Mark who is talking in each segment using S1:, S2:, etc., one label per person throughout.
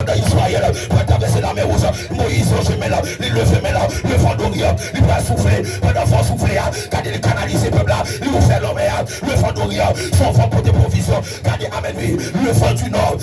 S1: pendant Israël, pour traverser la mer rouge, Moïse, je mets là, il le fait là, le vent d'Orient, il va souffler, pendant le vent souffler, gardez les canaliser, peuple là, il vous fait l'homme, le vent d'Orient, son vent pour des provisions, gardez, amène-lui, le vent du nord,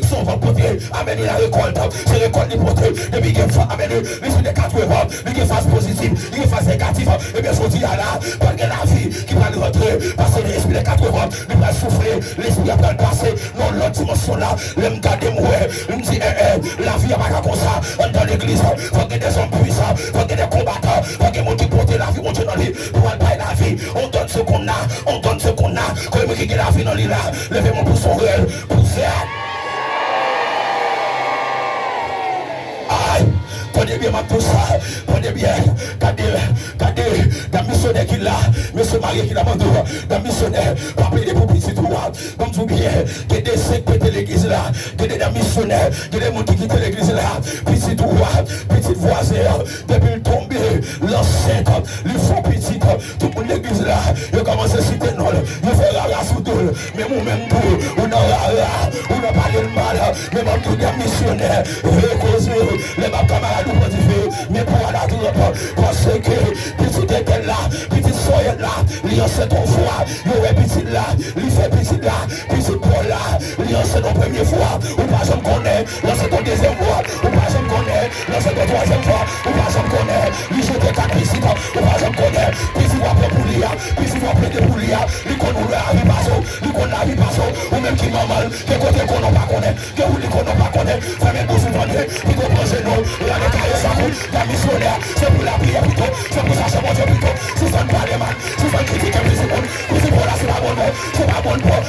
S1: son vent pour des, amène-lui la récolte, c'est récolte l'hypothèse, depuis qu'il faut amener, les sur des 4 heures, il y a face positive, il y a face négative, et bien, je dis à là, parce que la vie qui va nous rentrer, parce que l'esprit des 4 heures, il va souffler, l'esprit va le passer, non, l'autre dimension là, l'aime garder moi, il me dit, la vie va pas comme ça, dans l'église, faut que des hommes puissants, faut que des combattants, faut que des gens qui portent la vie, mon Dieu dans lui, pour pas la vie, on donne ce qu'on a, comme il y a la vie dans lui là, levez mon pouce son réel, pour faire. Aïe, prenez bien ma tout ça, prenez bien, regardez, dans missionnaire qui l'a, monsieur marié qui l'a mandé, dans missionnaire, pas payer pour petit tout, comme tout bien, il y a des sectes de l'église là, il y a des missionnaires, il y a des gens qui quittent l'église là, petit tout, petit voisin, depuis le tombé, l'enceinte, le fond petit, tout le monde l'église là, il commence à citer non, il fait la sous tout, mais nous-mêmes tout, on a parlé de mal, mais même tout des missionnaires, les camarades nous motivés, mais pour la droite, parce que petit était là, petit soyez là, il y a cette fois, il y aurait petit là, il fait petit là, petit pour là, il y a cette première fois, ou pas je me connais, là c'est ton deuxième fois, ou pas je me connais, là c'est ton troisième fois, ou pas je me connais, il joue des 4 petits, ou pas je me connais, petit va prendre pour l'IA, petit va prendre pour l'IA, il connaît la vie passo, il connaît la vie passo, ou même qui m'a mal, que côté qu'on n'a pas connaît, que vous qu'on n'a pas connaît, fait mes beaux souvenirs, il comprend chez nous, il a des cahiers sans coup, la missionnaire, c'est pour la prière plutôt, c'est pour ça c'est mon Dieu plutôt, si ça ne parle mal, si ça ne critique un peu c'est bon, c'est pour là c'est pas bon, c'est pas bon pour,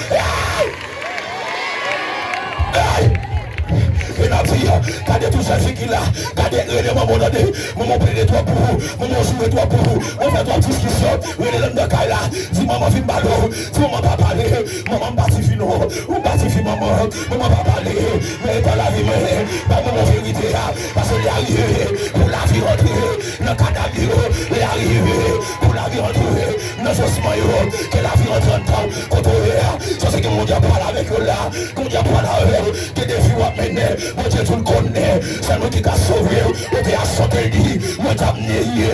S1: gardez tout ça qui là, gardez les moments donnés, maman prenez toi pour vous, maman jouez toi pour vous, on fait toi discussion, on est l'homme de Kaila, si maman vient ballon, si maman pas parler, maman parti fino, ou parti fi maman pas parler, mais pas la vie, mais pas maman vérité, parce qu'il est arrivé, pour la vie rentrer, dans le cadavre, il est arrivé, pour la vie rentrer, dans ce semaine, que la vie rentre en temps, quand on est, ça c'est que mon Dieu parle avec eux là, qu'on Dieu parle avec eux, que des filles vont mener, mon Dieu tout le connaît, c'est nous qui t'a sauvé, on t'a sauté, moi t'as amené.